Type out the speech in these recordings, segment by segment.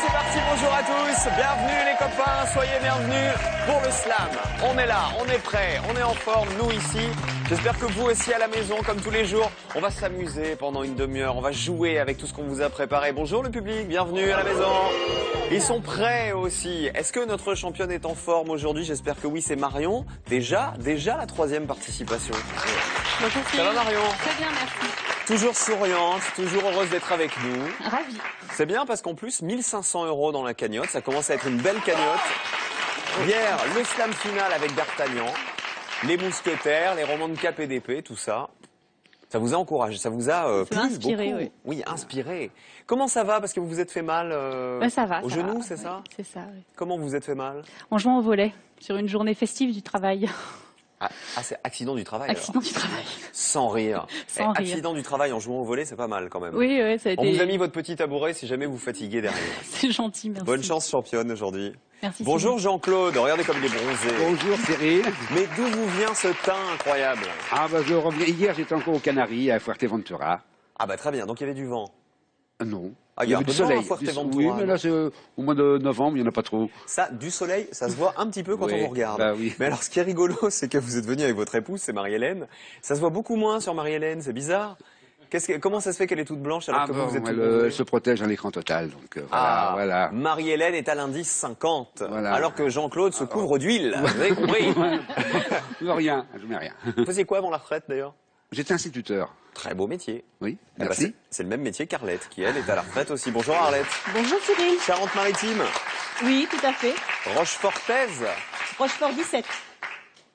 c'est parti, bonjour à tous, bienvenue les copains, soyez bienvenus pour le slam. On est là, on est prêts, on est en forme, nous ici. J'espère que vous aussi à la maison, comme tous les jours, on va s'amuser pendant une demi-heure, on va jouer avec tout ce qu'on vous a préparé. Bonjour le public, bienvenue à la maison. Ils sont prêts aussi. Est-ce que notre championne est en forme aujourd'hui? J'espère que oui, c'est Marion. Déjà la troisième participation. Bonjour, Ça va Marion? Très bien, merci. Toujours souriante, toujours heureuse d'être avec nous. Ravie. C'est bien parce qu'en plus, 1500 € dans la cagnotte, ça commence à être une belle cagnotte. Hier, le slam final avec D'Artagnan, les mousquetaires, les romans de cap et d'épée, tout ça. Ça vous a encouragé, ça vous a plu inspiré, beaucoup. oui. Oui, inspiré. Comment ça va? Parce que vous vous êtes fait mal Ça va. au Ça genou, va. c'est ça? C'est ça, oui. Comment vous vous êtes fait mal? En jouant au volley, sur une journée festive du travail. Ah, c'est accident du travail Accident alors. du travail. Sans rire. Sans rire. Accident du travail en jouant au volley, c'est pas mal quand même. Oui, ça a été... On vous a mis votre petit tabouret si jamais vous fatiguez derrière. C'est gentil, merci. Bonne chance championne aujourd'hui. Merci. Bonjour Jean-Claude, regardez comme il est bronzé. Bonjour Cyril. Mais d'où vous vient ce teint incroyable? Ah bah je reviens. Hier j'étais encore aux Canaries, à Fuerteventura. Ah bah très bien, donc il y avait du vent. Non. Ah, il y a un peu de vent à Fuerteventura. Oui, mais là c'est au mois de novembre, il n'y en a pas trop. Ça, du soleil, ça se voit un petit peu quand Oui, on vous regarde. bah oui. Mais alors ce qui est rigolo, c'est que vous êtes venu avec votre épouse, c'est Marie-Hélène. Ça se voit beaucoup moins sur Marie-Hélène, c'est bizarre. Comment ça se fait qu'elle est toute blanche alors que vous êtes tout elle bronzé? se protège à l'écran total. Donc Ah, voilà. Marie-Hélène est à l'indice 50, Voilà. alors que Jean-Claude se couvre d'huile. Vous avez compris? Rien, je mets rien. Vous faisiez quoi avant la retraite d'ailleurs? J'étais instituteur. Très beau métier. Oui, Eh ben, merci. c'est le même métier qu'Arlette, qui elle est à la retraite aussi. Bonjour Arlette. Bonjour Cyril. Charente-Maritime, Oui, tout à fait. Rochefortaise. Rochefort 17.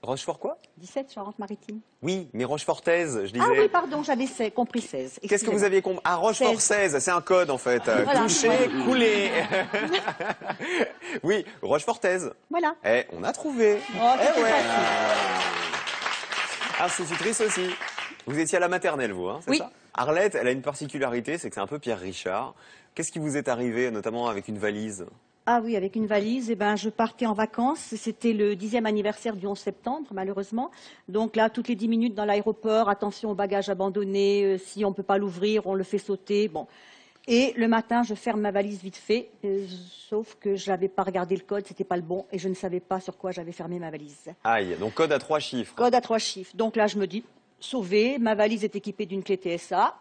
Rochefort quoi? 17, Charente-Maritime. Oui, mais Rochefortaise, je disais. Ah oui, pardon, j'avais compris 16. Qu'est-ce que vous aviez compris? Ah, Rochefort 16, c'est un code en fait. Voilà. Touché, coulé. Oui, Rochefortaise. Voilà. Eh, on a trouvé. Oh, c'était ouais. facile. Institutrice aussi. Vous étiez à la maternelle, vous, hein, c'est Oui. ça? Arlette, elle a une particularité, c'est que c'est un peu Pierre Richard. Qu'est-ce qui vous est arrivé, notamment avec une valise? Ah oui, avec une valise, je partais en vacances. C'était le 10e anniversaire du 11 septembre, malheureusement. Donc là, toutes les 10 minutes dans l'aéroport, attention aux bagages abandonnés. Si on ne peut pas l'ouvrir, on le fait sauter. Bon. Et le matin, je ferme ma valise vite fait, sauf que je n'avais pas regardé le code, c'était pas le bon, et je ne savais pas sur quoi j'avais fermé ma valise. Aïe, donc code à 3 chiffres. Code à 3 chiffres. Donc là, je me dis, sauvé, ma valise est équipée d'une clé TSA.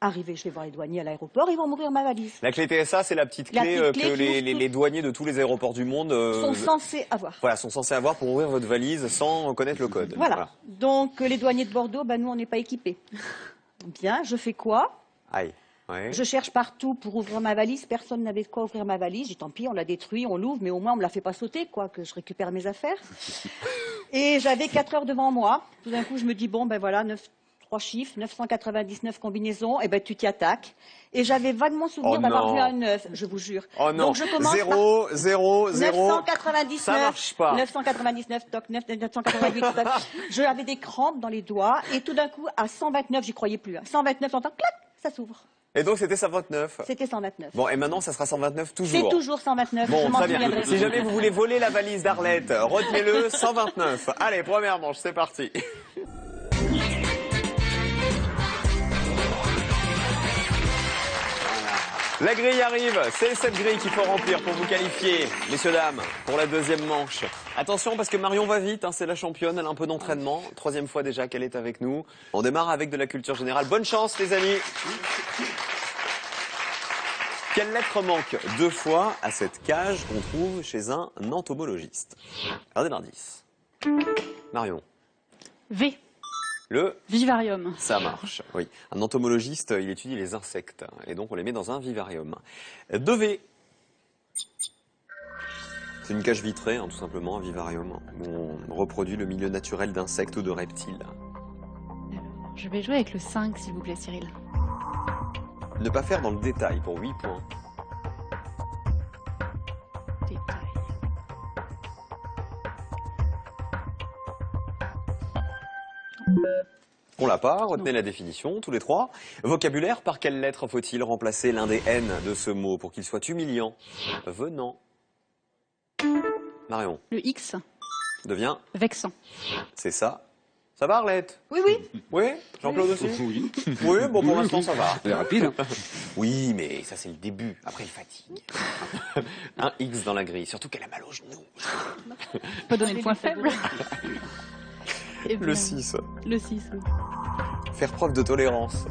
Arrivé, je vais voir les douaniers à l'aéroport, ils vont m'ouvrir ma valise. La clé TSA, c'est la petite clé, La petite clé que qui ouvre les douaniers de tous les aéroports du monde Sont censés avoir. voilà, sont censés avoir pour ouvrir votre valise sans connaître le code. Voilà. Donc les douaniers de Bordeaux, nous, on n'est pas équipés. Bien, je fais quoi? Aïe. Ouais. Je cherche partout pour ouvrir ma valise. Personne n'avait de quoi ouvrir ma valise. J'ai dit, tant pis, on l'a détruit, on l'ouvre, mais au moins on me la fait pas sauter, quoi, que je récupère mes affaires. Et j'avais 4 heures devant moi. Tout d'un coup, je me dis, bon, voilà, 3 chiffres, 999 combinaisons, et tu t'y attaques. Et j'avais vaguement souvenir d'avoir vu un 9, je vous jure. Oh non, donc je commence 0, 0, 0. 999, ça marche pas. 999, toc, 988, toc. J'avais des crampes dans les doigts, et tout d'un coup, à 129, j'y croyais plus. 129, j'entends, clac, ça s'ouvre. Et donc c'était 129. C'était 129. Bon, et maintenant ça sera 129 toujours. C'est toujours 129. Bon, je m'en très bien. souviendrai. Si jamais vous voulez voler la valise d'Arlette, retenez-le, 129. Allez, première manche, c'est parti. La grille arrive, c'est cette grille qu'il faut remplir pour vous qualifier, messieurs, dames, pour la deuxième manche. Attention parce que Marion va vite, hein, c'est la championne, elle a un peu d'entraînement. Troisième fois déjà qu'elle est avec nous. On démarre avec de la culture générale. Bonne chance les amis. Quelle lettre manque 2 fois à cette cage qu'on trouve chez un entomologiste? Regardez l'indice. Marion. V. Le Vivarium. Ça marche, oui. Un entomologiste, il étudie les insectes, et donc on les met dans un vivarium. 2V. C'est une cage vitrée, hein, tout simplement, un vivarium, où on reproduit le milieu naturel d'insectes ou de reptiles. Je vais jouer avec le 5, s'il vous plaît, Cyril. Ne pas faire dans le détail pour 8 points. Détail. On l'a pas, retenez la définition, tous les trois. Vocabulaire, par quelle lettre faut-il remplacer l'un des N de ce mot pour qu'il soit humiliant? Venant. Marion. Le X. Devient, Vexant. c'est ça. Ça va, Arlette? Oui, oui. Oui? Jean-Claude aussi? Oui. Oui, bon, pour l'instant, ça va. C'est rapide. Hein. Oui, mais ça, c'est le début. Après, il fatigue. Un X dans la grille, surtout qu'elle a mal aux genoux. Faut donner le point faible. Eh bien, Le 6. Le 6, oui. Faire preuve de tolérance.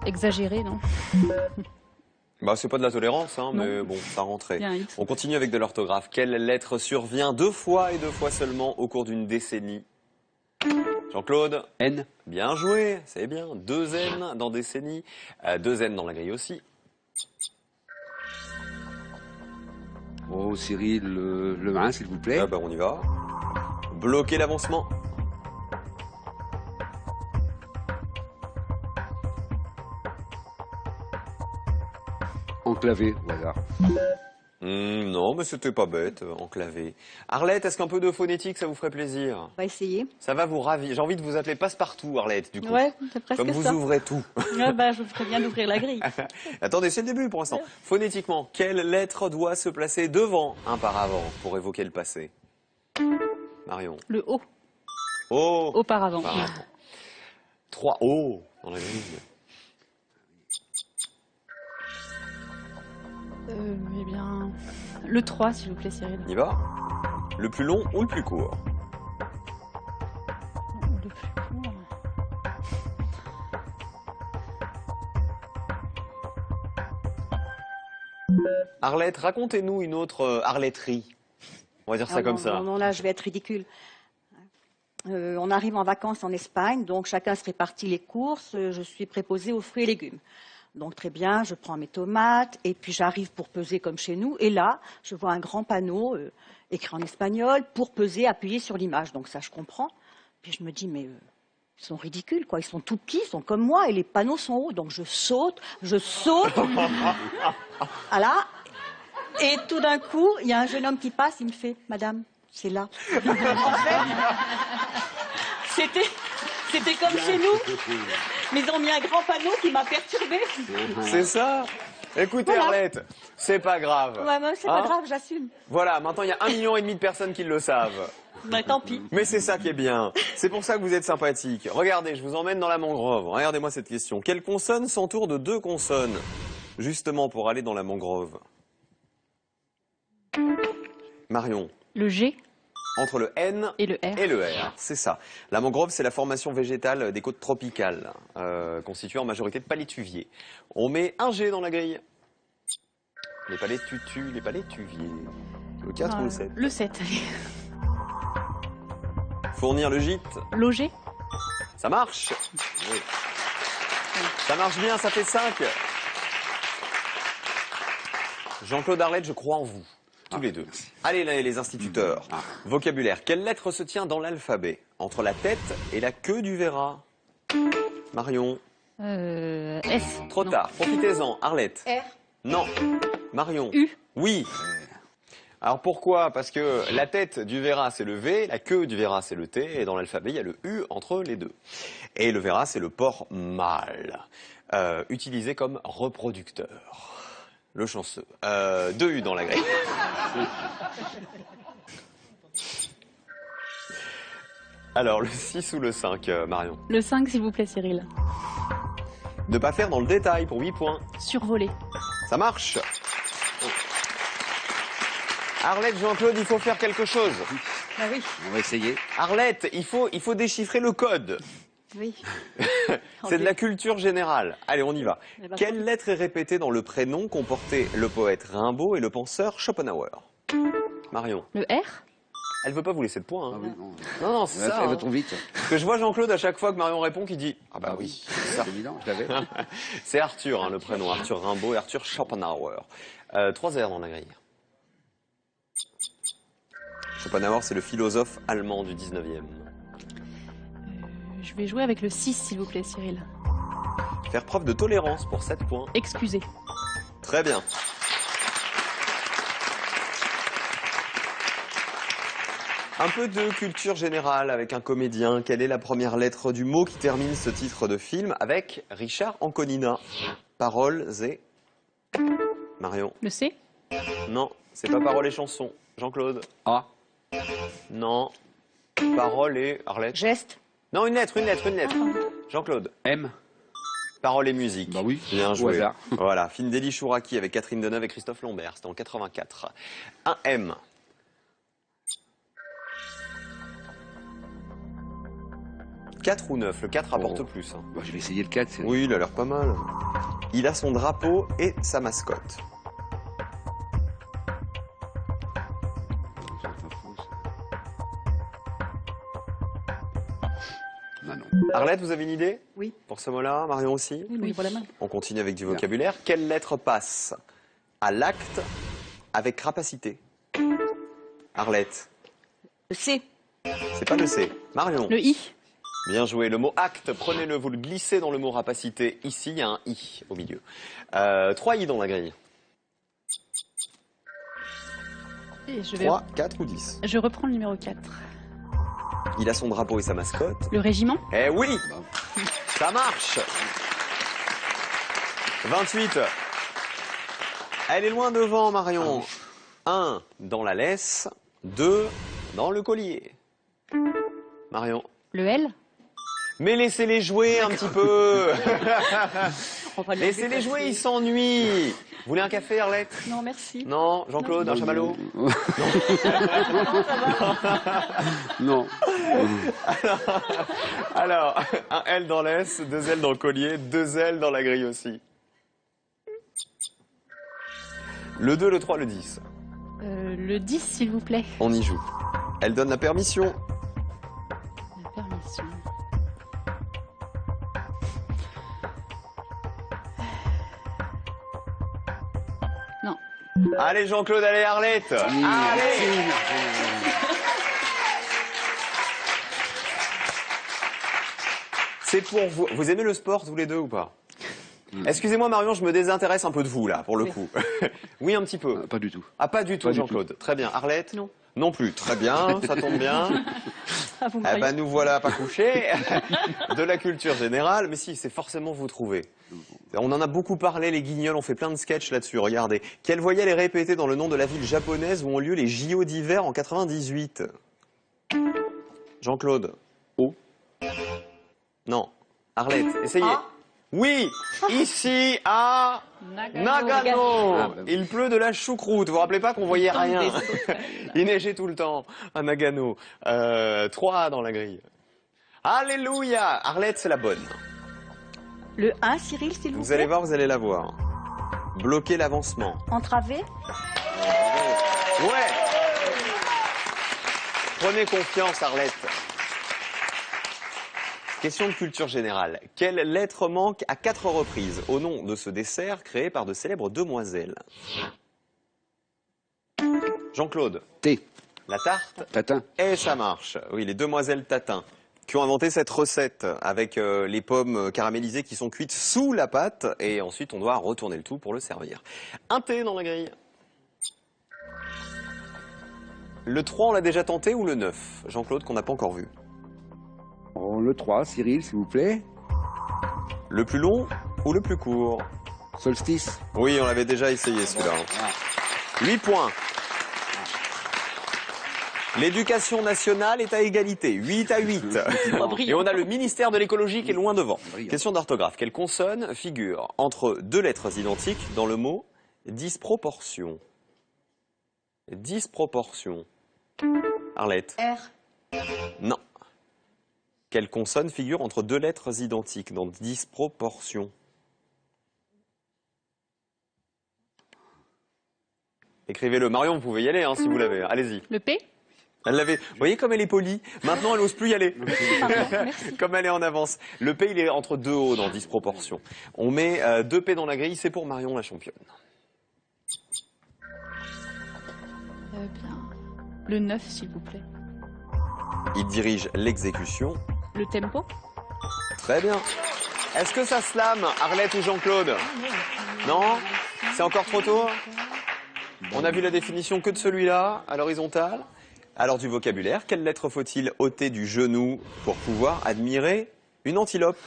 Exagéré, non? Bah, c'est pas de la tolérance, hein, Non. mais bon, ça rentrait. Il y a un X. On continue avec de l'orthographe. Quelle lettre survient 2 fois et 2 fois seulement au cours d'une décennie? Jean-Claude? N. Bien joué, c'est bien. 2 N dans décennie, 2 N dans la grille aussi. Oh, Cyril, le 1, s'il vous plaît. Ah bah, on y va. Bloquer l'avancement. Enclavé, au hasard. Non, mais c'était pas bête, enclavé. Arlette, est-ce qu'un peu de phonétique, ça vous ferait plaisir? On va essayer. Ça va vous ravir. J'ai envie de vous appeler Passe-Partout, Arlette, du coup. Ouais, c'est presque Comme vous ça. ouvrez tout. Ouais, bah, je ferais bien d'ouvrir la grille. Attendez, c'est le début pour l'instant. Phonétiquement, quelle lettre doit se placer devant un paravent pour évoquer le passé? Marion. Le O, Oh. auparavant. Paravent. 3 O dans la grille. Eh bien, le 3, s'il vous plaît, Cyril. On y va? Le plus long ou le plus court? Le plus court. Arlette, racontez-nous une autre Arletterie. On va dire ça Ah comme non, ça. Non, non, là, je vais être ridicule. On arrive en vacances en Espagne, donc chacun se répartit les courses. Je suis préposée aux fruits et légumes. Donc très bien, je prends mes tomates et puis j'arrive pour peser comme chez nous. Et là, je vois un grand panneau écrit en espagnol pour peser, appuyer sur l'image. Donc ça, je comprends. Puis je me dis, mais ils sont ridicules, quoi. Ils sont tout petits, ils sont comme moi et les panneaux sont hauts. Donc je saute. Voilà. Et tout d'un coup, il y a un jeune homme qui passe, il me fait, Madame, c'est là. En fait, c'était comme chez nous, mais ils ont mis un grand panneau qui m'a perturbée. C'est ça. Écoutez, Voilà. Arlette, c'est pas grave. Ouais, mais c'est pas Hein? grave, j'assume. Voilà, maintenant il y a 1,5 million de personnes qui le savent. Bah, tant pis. Mais c'est ça qui est bien. C'est pour ça que vous êtes sympathique. Regardez, je vous emmène dans la mangrove. Regardez-moi cette question. Quelle consonne s'entoure de 2 consonnes, justement pour aller dans la mangrove? Marion, Le G entre le N et le R. et le R, c'est ça. La mangrove, c'est la formation végétale des côtes tropicales, constituée en majorité de palétuviers. On met un G dans la grille. Les palétuviers. Le 4 ou le 7? Le 7, allez. Fournir le gîte. Loger. Ça marche. Oui. Ça marche bien, ça fait 5. Jean-Claude, Arlette, je crois en vous. Tous les deux. Allez, les instituteurs. Vocabulaire. Quelle lettre se tient dans l'alphabet entre la tête et la queue du verra? Marion. S. Trop Non. tard. Profitez-en. Arlette. R. Non. Marion. U. Oui. Alors pourquoi? Parce que la tête du verra, c'est le V, la queue du verra, c'est le T, et dans l'alphabet, il y a le U entre les deux. Et le verra, c'est le porc mâle, utilisé comme reproducteur. Le chanceux. 2 U dans la grille. Alors, le 6 ou le 5, Marion? Le 5, s'il vous plaît, Cyril. Ne pas faire dans le détail pour 8 points. Survoler. Ça marche. Arlette, Jean-Claude, il faut faire quelque chose. Bah oui, On va essayer. Arlette, il faut déchiffrer le code. oui. C'est de la culture générale. Allez, on y va. Eh ben, Quelle lettre est répétée dans le prénom qu'ont porté le poète Rimbaud et le penseur Schopenhauer? Marion. Le R. Elle veut pas vous laisser de points. Ah Hein. oui, non. Non, non, c'est ça. Elle va Hein. trop vite. Parce que je vois Jean-Claude à chaque fois que Marion répond qui dit ah bah oui. C'est évident, je l'avais. C'est Arthur, hein, le prénom. Arthur Rimbaud et Arthur Schopenhauer. 3 R dans la grille. Schopenhauer, c'est le philosophe allemand du 19e. Je vais jouer avec le 6, s'il vous plaît, Cyril. Faire preuve de tolérance pour 7 points. Excusez. Très bien. Un peu de culture générale avec un comédien. Quelle est la première lettre du mot qui termine ce titre de film avec Richard Anconina? Paroles et... Marion. Le C. Non, c'est pas paroles et chansons. Jean-Claude. A. Non. Parole et Arlette. Geste. Non, une lettre. Jean-Claude. M. Parole et musique. Bah oui, Bien au joué. hasard. Voilà, Findeli Chouraki avec Catherine Deneuve et Christophe Lambert. C'était en 84. Un M. « 4 ou 9 ? Le 4 rapporte plus. Hein. Bah, je vais essayer le 4. Oui, il a l'air pas mal. Il a son drapeau et sa mascotte. Non. Arlette, vous avez une idée Oui. pour ce mot-là? Marion aussi? Oui, mais il voit la main. On continue avec du vocabulaire. Quelle lettre passe à l'acte avec rapacité? Arlette. Le C. C'est pas le C. Marion. Le I. Bien joué. Le mot acte, prenez-le, vous le glissez dans le mot rapacité. Ici, il y a un I au milieu. 3 I dans la grille. Et 3, 4 ou 10. Je reprends le numéro 4. Il a son drapeau et sa mascotte. Le régiment. Eh oui, ça marche. 28. Elle est loin devant, Marion. 1 dans la laisse, 2 dans le collier. Marion. Le L. Mais laissez-les jouer un petit peu. On va le Laissez-les déplacer. jouer, ils s'ennuient. Vous voulez un café, Arlette? Non, merci. Non, Jean-Claude, un chamallow? Non. Alors, un L dans l'aisse, 2 L dans le collier, 2 L dans la grille aussi. Le 2, le 3, le 10. Le 10, s'il vous plaît. On y joue. Elle donne la permission. La permission. Non. Allez Jean-Claude, allez Arlette. Allez. C'est pour vous. Vous aimez le sport tous les deux ou pas? Excusez-moi Marion, je me désintéresse un peu de vous là, pour le coup. Oui, un petit peu. Pas du tout. Ah, pas du tout Pas du Jean-Claude. Très bien. Arlette? Non. Non plus. Très bien, ça tombe bien. Ah, vous me Eh croyez ben nous voilà pas couchés de la culture générale, mais si, c'est forcément vous trouver. On en a beaucoup parlé, les Guignols, on fait plein de sketchs là-dessus, regardez. Quelle voyelle est répétée dans le nom de la ville japonaise où ont lieu les JO d'hiver en 98? Jean-Claude. O. Non. Arlette, essayez. A. Oui, ici à Nagano. Ah, bah. Il pleut de la choucroute. Vous vous rappelez pas qu'on voyait rien? Il neigeait tout le temps à Nagano. 3 dans la grille. Alléluia. Arlette, c'est la bonne. Le 1, Cyril, s'il vous Vous plaît. allez voir, vous allez la voir. Bloquer l'avancement. Entravé. Ouais. Prenez confiance, Arlette. Question de culture générale. Quelle lettre manque à 4 reprises au nom de ce dessert créé par de célèbres demoiselles? Jean-Claude. T. La tarte. Tatin. Et ça marche. Oui, les demoiselles Tatin qui ont inventé cette recette avec les pommes caramélisées qui sont cuites sous la pâte et ensuite on doit retourner le tout pour le servir. Un thé dans la grille. Le 3, on l'a déjà tenté ou le 9? Jean-Claude, qu'on n'a pas encore vu. Oh, le 3, Cyril, s'il vous plaît. Le plus long ou le plus court? Solstice. Oui, on l'avait déjà essayé celui-là. 8 points. L'éducation nationale est à égalité, 8 à 8. Et on a le ministère de l'écologie qui est loin devant. Brillant. Question d'orthographe. Quelle consonne figure entre 2 lettres identiques dans le mot disproportion? Disproportion. Arlette. R. Non. Quelle consonne figure entre 2 lettres identiques dans disproportion? Écrivez-le. Marion, vous pouvez y aller hein, si vous l'avez. Allez-y. Le P. Elle l'avait. Vous voyez comme elle est polie. Maintenant, elle n'ose plus y aller. Comme elle est en avance. Le P, il est entre 2 O dans disproportion. On met 2 P dans la grille. C'est pour Marion, la championne. Bien. Le 9, s'il vous plaît. Il dirige l'exécution. Le tempo. Très bien. Est-ce que ça slame, Arlette ou Jean-Claude? Non? C'est encore trop tôt? On a vu la définition que de celui-là, à l'horizontale. Alors du vocabulaire, quelle lettre faut-il ôter du genou pour pouvoir admirer une antilope?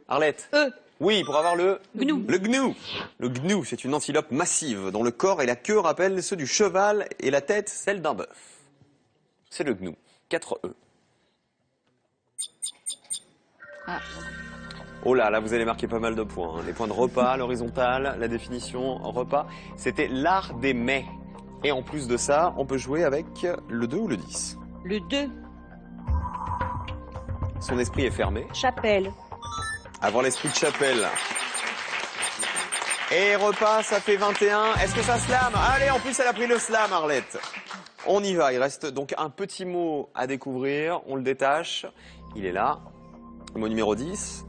Arlette. E. Oui, pour avoir le Gnou. Le gnou. Le gnou, c'est une antilope massive dont le corps et la queue rappellent ceux du cheval et la tête celle d'un bœuf. C'est le gnou. 4 E. Ah. Oh là, là, vous allez marquer pas mal de points. Les points de repas, l'horizontale, la définition repas. C'était l'art des mets. Et en plus de ça, on peut jouer avec le 2 ou le 10. Le 2, Son esprit est fermé. chapelle. Avoir l'esprit de chapelle. Et repas, ça fait 21. Est-ce que ça slam? Allez, en plus, elle a pris le slam, Arlette. On y va. Il reste donc un petit mot à découvrir. On le détache. Il est là. Le mot numéro 10.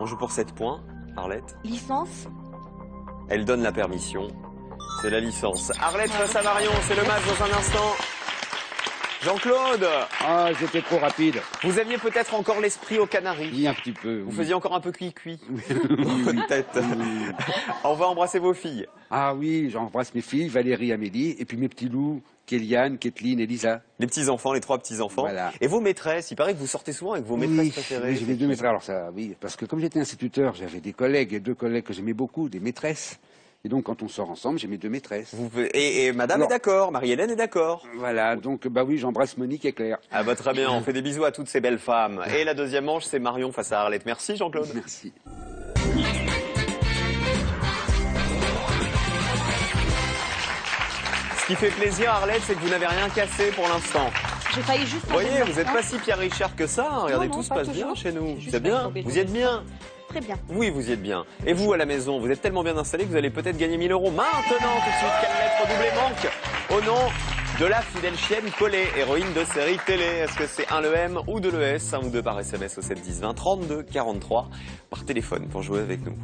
On joue pour 7 points. Arlette. Licence. Elle donne la permission. C'est la licence. Arlette face à Marion. C'est le match dans un instant. Jean-Claude, Ah, j'étais trop rapide. vous aviez peut-être encore l'esprit aux Canaries. Oui, un petit peu. Vous oui. faisiez encore un peu cuit-cuit dans votre tête. On va embrasser vos filles. Ah oui, j'embrasse mes filles, Valérie, Amélie, et puis mes petits loups, Kéliane, Kathleen et Lisa. Les petits-enfants, les 3 petits-enfants. Voilà. Et vos maîtresses, il paraît que vous sortez souvent avec vos maîtresses Oui, préférées. oui, j'ai les 2 maîtresses. Alors ça, oui, parce que comme j'étais instituteur, j'avais des collègues, et 2 collègues que j'aimais beaucoup, des maîtresses. Et donc quand on sort ensemble, j'ai mes 2 maîtresses. Et madame Alors- est d'accord, Marie-Hélène est d'accord. Voilà, donc bah oui, j'embrasse Monique et Claire. Ah bah très bien, on fait des bisous à toutes ces belles femmes. Et la deuxième manche, c'est Marion face à Arlette. Merci Jean-Claude. Merci. Ce qui fait plaisir Arlette, c'est que vous n'avez rien cassé pour l'instant. J'ai failli juste... Vous voyez, vous n'êtes pas si Pierre Richard que ça. Regardez, non, tout se pas passe bien toujours. chez nous. C'est juste C'est bien. tomber Vous y êtes bien. Très bien. Oui, vous y êtes bien. Et vous, à la maison, vous êtes tellement bien installé que vous allez peut-être gagner 1000 euros. Maintenant, tout de suite, quelle lettre doublée manque au nom de la fidèle chienne Collet, héroïne de série télé? Est-ce que c'est un le M ou de l'ES? Un ou deux par SMS au 7 10 20 32 43 par téléphone pour jouer avec nous.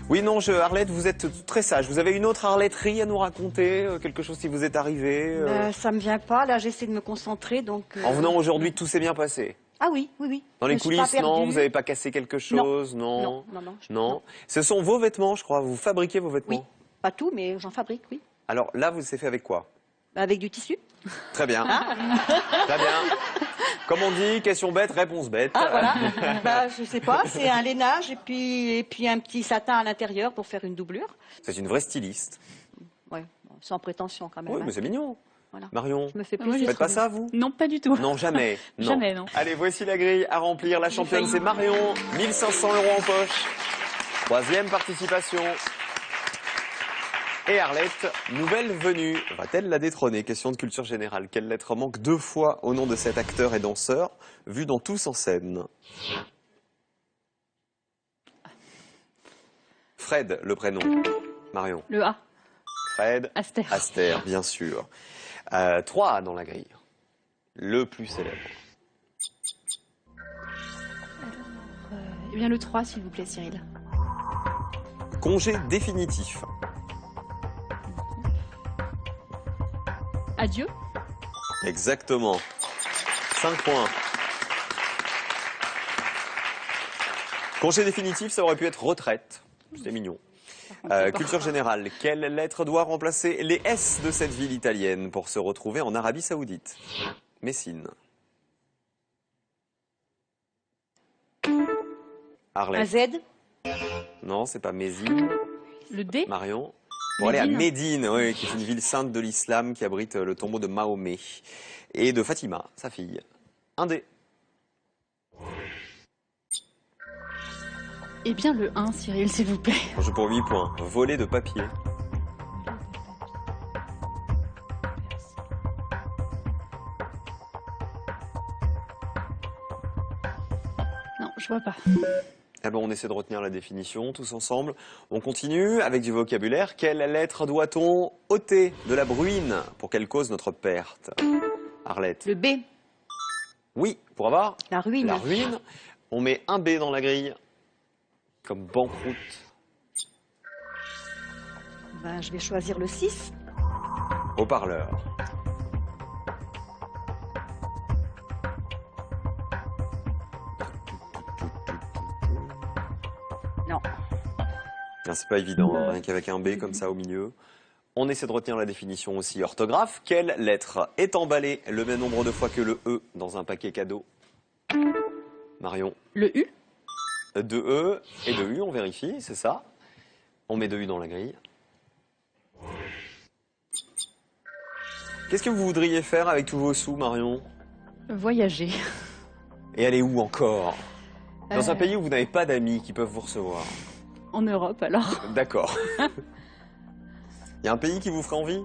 Oui, non, Arlette, vous êtes très sage. Vous avez une autre Arletterie à nous raconter? Quelque chose qui vous est arrivé? Ça me vient pas. Là, j'essaie de me concentrer. Donc, En venant aujourd'hui, tout s'est bien passé? Ah oui, oui, oui. Dans Je les me suis pas coulisses, non? perdue. Vous n'avez pas cassé quelque chose? Non. Non. Non. Ce sont vos vêtements, je crois. Vous fabriquez vos vêtements? Oui. Pas tout, mais j'en fabrique, oui. Alors là, vous c'est fait avec quoi? Avec du tissu. Très bien. Très bien. Comme on dit, question bête, réponse bête. Ah, voilà. Bah, je sais pas, c'est un lainage et puis un petit satin à l'intérieur pour faire une doublure. C'est une vraie styliste. Ouais, bon, sans prétention quand même. Oui, hein. mais c'est mignon. Voilà. Marion, Je me fais Moi, plaisir. vous faites pas ça, vous? Non, pas du tout. Non, jamais. Non. Jamais, non. Allez, voici la grille à remplir. La championne, c'est Marion. 1500 euros en poche. 3e participation. Et Arlette, nouvelle venue. Va-t-elle la détrôner? Question de culture générale. Quelle lettre manque 2 fois au nom de cet acteur et danseur, vu dans Tous en scène? Fred, le prénom. Marion. Le A. Fred. Aster. Aster, bien sûr. 3 dans la grille. Le plus célèbre. Eh bien, le 3, s'il vous plaît, Cyril. Congé définitif. Adieu. Exactement. 5 points. Congé définitif, ça aurait pu être retraite. C'était mignon. Culture générale. Quelle lettre doit remplacer les S de cette ville italienne pour se retrouver en Arabie Saoudite? Messine. Un Arlette. Z. Non, c'est pas Mésine. Le D. Marion. Pour aller à Médine. Médine, oui, qui est une ville sainte de l'islam qui abrite le tombeau de Mahomet et de Fatima, sa fille. Un D. Eh bien, le 1, Cyril, s'il vous plaît. Je pour 8 points. Volet de papier. Non, je vois pas. Eh ben, on essaie de retenir la définition tous ensemble. On continue avec du vocabulaire. Quelle lettre doit-on ôter de la bruine pour qu'elle cause notre perte? Arlette. Le B. Oui, pour avoir La ruine. la ruine. On met un B dans la grille comme banqueroute. Ben, je vais choisir le 6. Haut-parleur. Non. Ah, c'est pas évident, hein, rien qu'avec un B comme ça au milieu. On essaie de retenir la définition aussi. Orthographe, quelle lettre est emballée le même nombre de fois que le E dans un paquet cadeau? Marion. Le U. de E et de U, on vérifie, c'est ça. On met 2 U dans la grille. Qu'est-ce que vous voudriez faire avec tous vos sous, Marion? Voyager. Et aller où encore? Dans un Euh. pays où vous n'avez pas d'amis qui peuvent vous recevoir. En Europe, alors. D'accord. Il y a un pays qui vous ferait envie?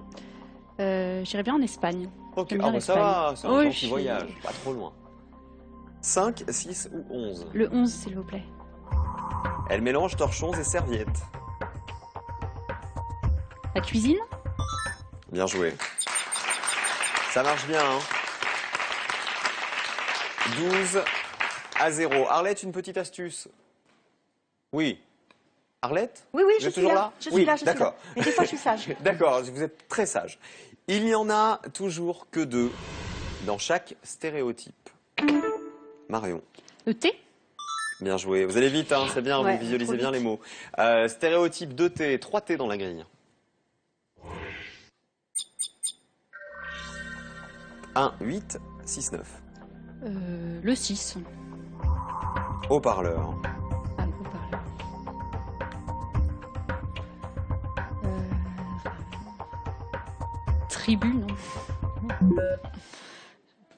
J'irais bien en Espagne. Ok, J'aime ah bien bah ça l'Espagne. va, c'est un Oui, gens je qui suis- voyage, pas trop loin. 5, 6 ou 11. Le 11, s'il vous plaît. Elle mélange torchons et serviettes. La cuisine? Bien joué. Ça marche bien, hein. 12-0. Arlette, une petite astuce. Oui. Arlette? Oui, oui, Vous je êtes suis toujours là. là? Je suis Oui, là, je suis là. d'accord. Mais des fois, je suis sage. D'accord, vous êtes très sage. Il n'y en a toujours que 2 dans chaque stéréotype. Marion. Le thé? Bien joué. Vous allez vite, hein, c'est bien, Ouais, vous visualisez trop bien vite. les mots. Stéréotype 2T, 3T dans la grille. 1, 8, 6, 9. Le 6. Haut-parleur. Ah, le haut-parleur. Tribu, non?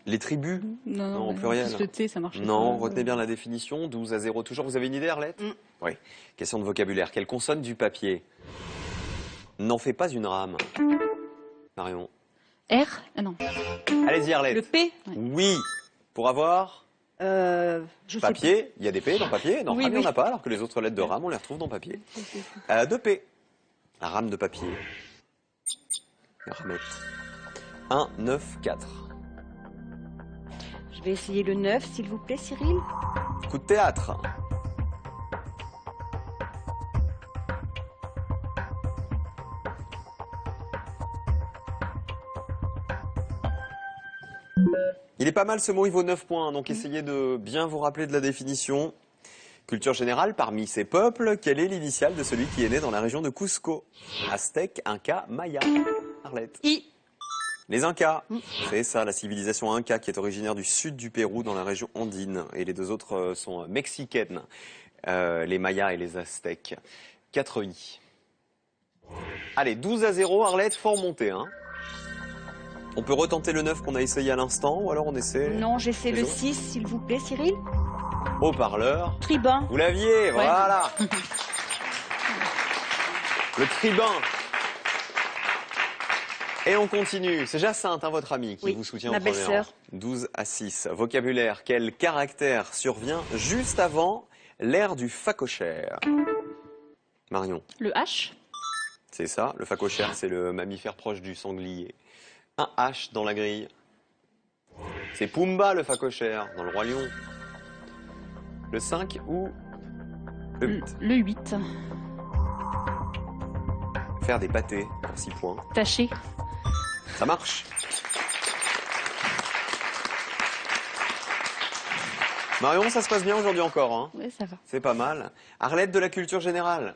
Les tribus? Non, au mais pluriel. juste le thé, ça marche Non, pas. retenez bien la définition. 12-0 toujours. Vous avez une idée, Arlette? Mm. Oui. Question de vocabulaire. Quelle consonne du papier n'en fait pas une rame? Marion. R? Ah non. Allez-y, Arlette. Le P, Oui. Pour avoir je sais pas. papier, il y a des P dans papier. Dans Oui, rame, il n'y en a oui. pas, alors que les autres lettres de rame, on les retrouve dans papier. 2 P. La rame de papier. Ramette. 1, 9, 4. Je vais essayer le 9, s'il vous plaît, Cyril. Coup de théâtre. Il est pas mal ce mot, il vaut 9 points, donc essayez de bien vous rappeler de la définition. Culture générale, parmi ces peuples, quelle est l'initiale de celui qui est né dans la région de Cusco? Aztèque, Inca, Maya. Arlette. I. Les Incas, c'est ça, la civilisation Inca qui est originaire du sud du Pérou dans la région andine. Et les 2 autres sont mexicaines, les Mayas et les Aztèques. 4 I. Allez, 12-0, Arlette, faut remonter. Hein. On peut retenter le 9 qu'on a essayé à l'instant, ou alors on essaie Non, j'essaie le les autres 6, s'il vous plaît, Cyril. haut-parleur. Tribun. Vous l'aviez, voilà. Le tribun. Et on continue. C'est Jacinthe, hein, votre amie, qui Oui, vous soutient ma en premier belle-sœur. rang. 12-6. Vocabulaire. Quel caractère survient juste avant l'ère du phacochère? Marion. Le H? C'est ça. Le phacochère, c'est le mammifère proche du sanglier. Un H dans la grille. C'est Pumba, le phacochère, dans le Roi Lion. Le 5 ou le 8. Le 8. Faire des pâtés pour 6 points. Taché? Ça marche. Marion, ça se passe bien aujourd'hui encore, hein? Ouais, ça va. C'est pas mal. Arlette, de la culture générale.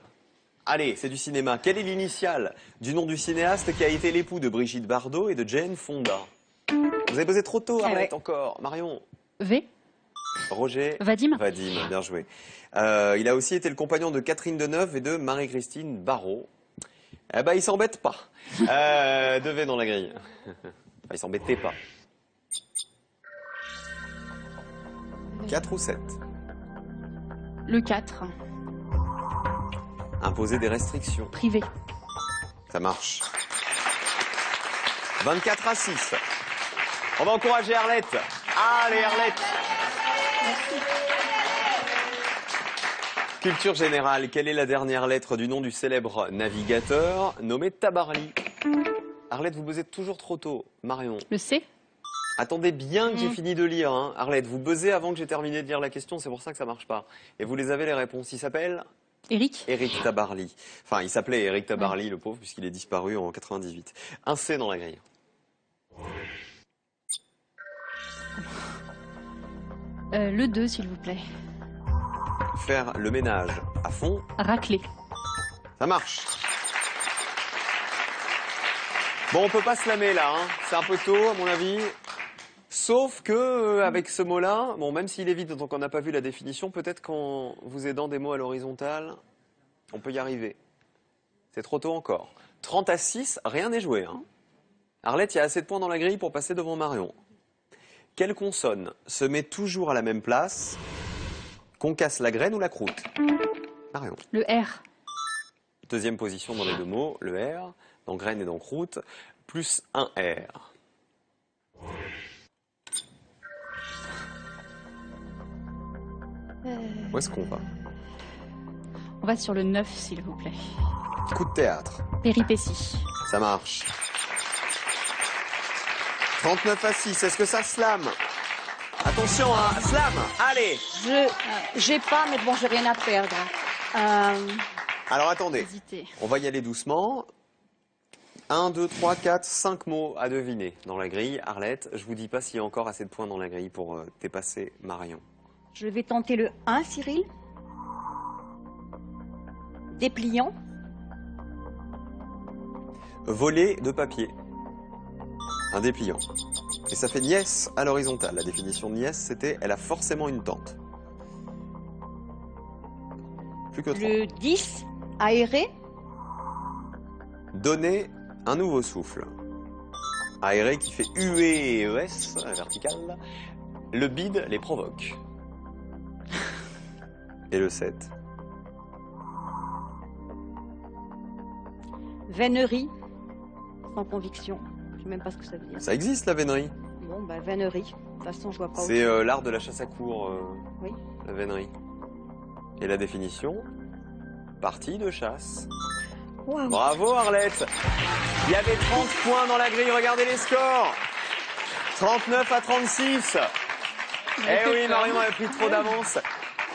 Allez, c'est du cinéma. Quelle est l'initiale du nom du cinéaste qui a été l'époux de Brigitte Bardot et de Jane Fonda? Vous avez posé trop tôt, Arlette, ouais. encore. Marion. V? Roger. Vadim? Vadim, bien joué. Il a aussi été le compagnon de Catherine Deneuve et de Marie-Christine Barrault. Eh ben, il s'embête pas. 2 V dans la grille. Enfin, il s'embêtait pas. 4 ou 7. Le 4. Imposer des restrictions. Privé. Ça marche. 24-6. On va encourager Arlette. Allez, Arlette. Culture générale. Quelle est la dernière lettre du nom du célèbre navigateur nommé Tabarly? Arlette, vous buzzez toujours trop tôt. Marion. Le C? Attendez bien que j'ai fini de lire. Hein. Arlette, vous buzzez avant que j'ai terminé de lire la question. C'est pour ça que ça marche pas. Et vous les avez les réponses. Il s'appelle Eric? Éric Tabarly. Enfin, il s'appelait Éric Tabarly, le pauvre, puisqu'il est disparu en 98. Un C dans la grille. Le 2, s'il vous plaît. Faire le ménage à fond, Raclé. ça marche. Bon, on peut pas se lamer là, hein. C'est un peu tôt à mon avis. Sauf que avec ce mot-là, bon, même s'il est vide, donc on n'a pas vu la définition, peut-être qu'en vous aidant des mots à l'horizontale, on peut y arriver. C'est trop tôt encore. 30-6, rien n'est joué. Hein. Arlette, il y a assez de points dans la grille pour passer devant Marion. Quelle consonne se met toujours à la même place, qu'on casse la graine ou la croûte? Marion. Le R. Deuxième position dans les deux mots, le R, dans graine et dans croûte, plus un R. Où est-ce qu'on va? On va sur le 9, s'il vous plaît. Coup de théâtre. Péripétie. Ça marche. 39-6, est-ce que ça slam? Attention, hein, slam, allez. J'ai pas, mais bon, j'ai rien à perdre. Alors attendez, Hésiter. on va y aller doucement. 1, 2, 3, 4, 5 mots à deviner dans la grille. Arlette, je vous dis pas s'il y a encore assez de points dans la grille pour dépasser Marion. Je vais tenter le 1, Cyril. Dépliant. Voler de papier. Un dépliant. Et ça fait nièce à l'horizontale. La définition de nièce, c'était elle a forcément une tante. Plus que 3. Le 10, aéré. Donner un nouveau souffle. Aéré qui fait UE et ES, la verticale. Le bide les provoque. Et le 7. Vénerie. Sans conviction. Je ne sais même pas ce que ça veut dire. Ça existe la vénerie. Bon, bah, vénerie. De toute façon, je vois pas. C'est l'art de la chasse à courre, Oui. la vénerie. Et la définition? Partie de chasse. Wow. Bravo Arlette. Il y avait 30 points dans la grille, regardez les scores. 39-36. Eh oui, Marion avait pris trop d'avance.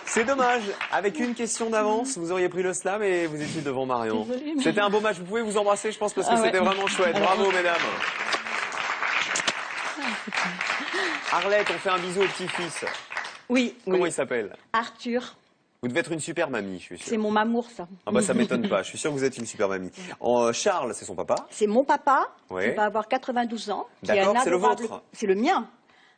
C'est dommage, avec une question d'avance, vous auriez pris le slam et vous étiez devant Marion. Désolée, mais... C'était un beau match, vous pouvez vous embrasser, je pense, parce que Ah ouais. c'était vraiment chouette. Bravo mesdames. Arlette, on fait un bisou au petit-fils. Oui, Comment oui. il s'appelle? Arthur. Vous devez être une super mamie, je suis sûr. C'est mon amour, ça. Ah bah ça m'étonne pas, je suis sûr que vous êtes une super mamie. Charles, c'est son papa. C'est mon papa, Oui. qui va avoir 92 ans. qui est D'accord, un c'est le adorable- vôtre. C'est le mien.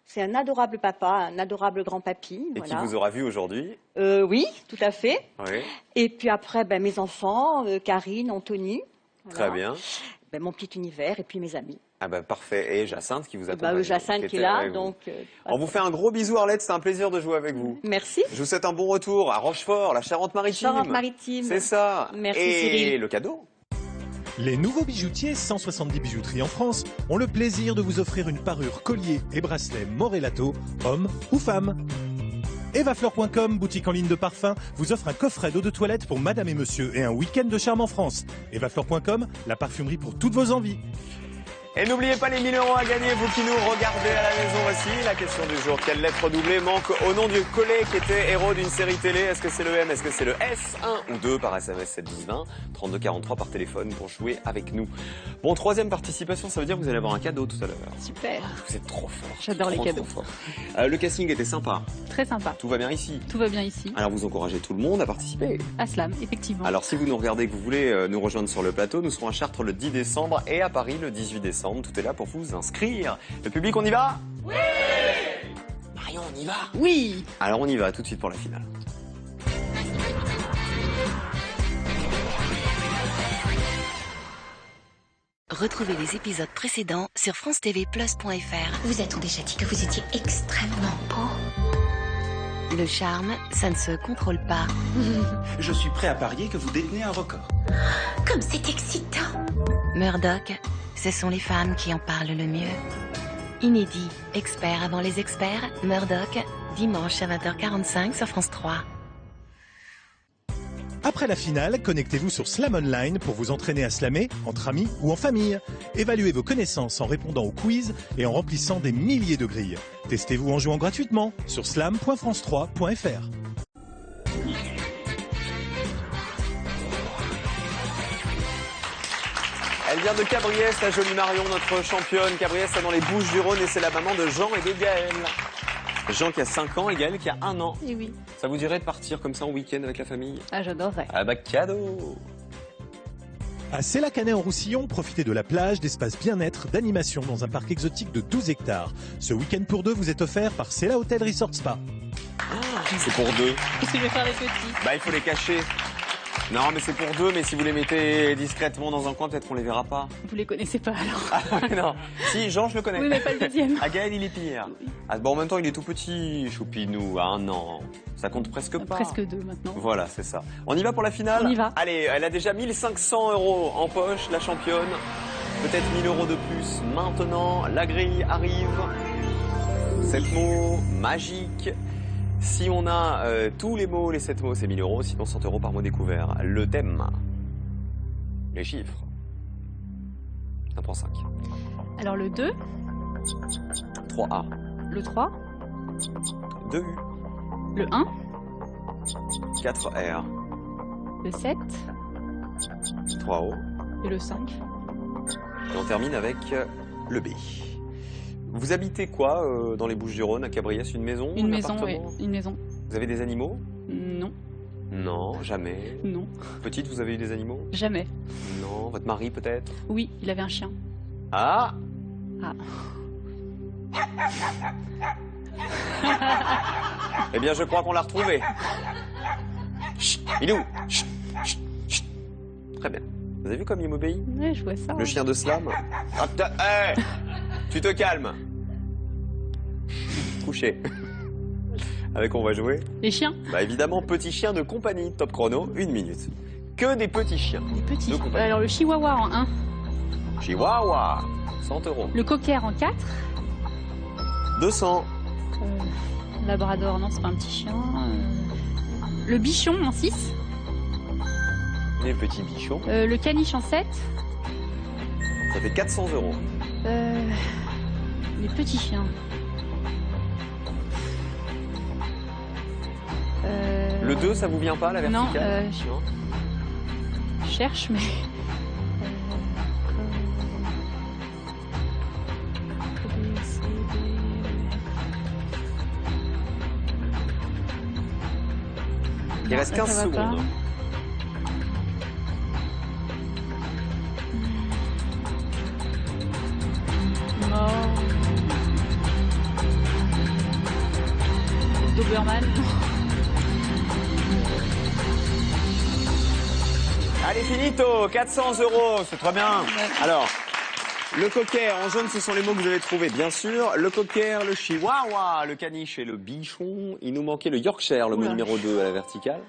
C'est un adorable papa, un adorable grand-papy. Et Voilà. qui vous aura vu aujourd'hui. Oui, tout à fait. Oui, Et puis après, ben, mes enfants, Karine, Anthony. Voilà. très bien. Ben, mon petit univers et puis mes amis. Ah bah parfait. Et Jacinthe qui vous Bah, accompagne. Jacinthe qui est était là, avec vous. donc... On vous fait un gros bisou Arlette, c'est un plaisir de jouer avec vous. Merci. Je vous souhaite un bon retour à Rochefort, la Charente-Maritime. Charente-Maritime. C'est ça. Merci, Et Cyril. le cadeau? Les nouveaux bijoutiers 170 bijouteries en France ont le plaisir de vous offrir une parure collier et bracelet Morelato, homme ou femme. Evafleur.com, boutique en ligne de parfums, vous offre un coffret d'eau de toilette pour madame et monsieur et un week-end de charme en France. Evafleur.com, la parfumerie pour toutes vos envies. Et n'oubliez pas les 1000 € à gagner, vous qui nous regardez à la maison aussi. La question du jour, quelle lettre doublée manque au nom du Collet qui était héros d'une série télé? Est-ce que c'est le M, est-ce que c'est le S? 1 ou 2 par SMS 71020, 3243 par téléphone pour jouer avec nous. Bon, troisième participation, ça veut dire que vous allez avoir un cadeau tout à l'heure. Super. Vous êtes trop fort. J'adore les Trop, cadeaux. trop fort. Le casting était sympa, Très sympa. tout va bien ici. Tout va bien ici. Alors vous encouragez tout le monde à participer. À Slam, effectivement. Alors si vous nous regardez et que vous voulez nous rejoindre sur le plateau, nous serons à Chartres le 10 décembre et à Paris le 18 décembre. Tout est là pour vous inscrire. Le public, on y va? Oui! Marion, on y va? Oui. Alors on y va tout de suite pour la finale. Retrouvez les épisodes précédents sur francetv+.fr. Vous a-t-on déjà dit que vous étiez extrêmement beau? Le charme, ça ne se contrôle pas. Je suis prêt à parier que vous détenez un record. Comme c'est excitant! Murdoch, ce sont les femmes qui en parlent le mieux. Inédit, expert avant les experts, Murdoch, dimanche à 20h45 sur France 3. Après la finale, connectez-vous sur Slam Online pour vous entraîner à slammer entre amis ou en famille. Évaluez vos connaissances en répondant aux quiz et en remplissant des milliers de grilles. Testez-vous en jouant gratuitement sur slam.france3.fr. Elle vient de Cabriès, la jolie Marion, notre championne. Cabriès, c'est dans les Bouches-du-Rhône et c'est la maman de Jean et de Gaël. Jean qui a 5 ans et Gaël qui a 1 an. Et oui. Ça vous dirait de partir comme ça en week-end avec la famille? Ah, j'adorerais. Ah bah cadeau! À Célacanet-en-Roussillon, profitez de la plage, d'espaces bien-être, d'animation dans un parc exotique de 12 hectares. Ce week-end pour deux vous est offert par Céla Hotel Resort Spa. C'est pour deux. Je vais faire les petits. Bah, il faut les cacher. Non, mais c'est pour deux, mais si vous les mettez discrètement dans un coin, peut-être qu'on les verra pas. Vous les connaissez pas alors? Ah oui, non. Si, Jean, je le connais. Oui, mais pas le deuxième. Ah, Gaël, il est pire. Ah, bon, en même temps, il est tout petit, Choupinou, à 1 an. Ça compte presque pas. Presque 2 maintenant. Voilà, c'est ça. On y va pour la finale? On y va. Allez, elle a déjà 1 500 € en poche, la championne. Peut-être 1 000 € de plus. Maintenant, la grille arrive. 7 mots magiques. Si on a tous les mots, les 7 mots, c'est 1 000 €. Sinon, 100 € par mot découvert. Le thème. Les chiffres. Ça prend 5. Alors le 2, 3A. le 3, 2U. le 1, 4R. le 7 3O. et le 5. Et on termine avec le B. Vous habitez quoi dans les Bouches-du-Rhône, à Cabriès? Une maison? Une un maison, oui, appartement? une maison. Vous avez des animaux? Non, Non, jamais. non, Petite, vous avez eu des animaux? jamais. Non. Votre mari, peut-être? Oui, il avait un chien. Ah! Ah. Eh bien, je crois qu'on l'a retrouvé. Chut, il est où? Chut, chut, chut. Très bien. Vous avez vu comme il m'obéit? Ouais, je vois ça. Le chien de Slam. Ah, putain, hey, tu te calmes. Couché. Avec on va jouer? Les chiens? Bah évidemment, petit chien de compagnie. Top chrono, 1 minute. Que des petits chiens. Des petits. De compagnie. Alors le chihuahua en 1. Chihuahua. 100 €. Le cocker en 4. 200. Labrador, non, c'est pas un petit chien. Le bichon en 6. Les petits bichons. Le caniche en 7. Ça fait 400 €. Les petits chiens. Le 2, ça vous vient pas, la Non, verticale? je cherche, mais... Il reste 15 ça va pas. secondes. Mort. Doberman. Allez, finito, 400 €, c'est très bien. Alors, le cocker, en jaune, ce sont les mots que vous avez trouvés, bien sûr. Le cocker, le chihuahua, le caniche et le bichon. Il nous manquait le Yorkshire, le mot numéro 2 à la verticale.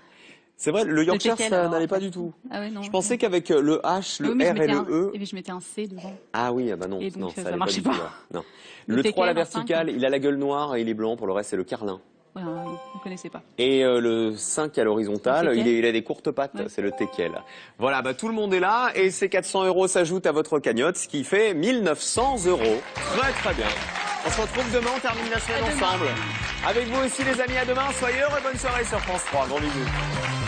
C'est vrai, le Yorkshire, lequel, ça alors, n'allait en pas fait du tout. Ah ouais, non. Je pensais qu'avec le H, le Oui, mais R et le E... Et puis je mettais un C devant. Ah oui, ah bah non, Et donc, non, ça allait marchait du tout, pas. là. Non. Le Le 3 à la teckel en verticale, 5. il a la gueule noire et il est blanc. Pour le reste, c'est le carlin. Ouais, non, on connaissait pas. Et le 5 à l'horizontale, Le teckel. il a des courtes pattes, Ouais. c'est le teckel. Voilà, bah, tout le monde est là et ces 400 € s'ajoutent à votre cagnotte, ce qui fait 1 900 €. Très très bien. On se retrouve demain, on termine la semaine ensemble. Avec vous aussi les amis, à demain, soyez heureux, bonne soirée sur France 3, gros bisous.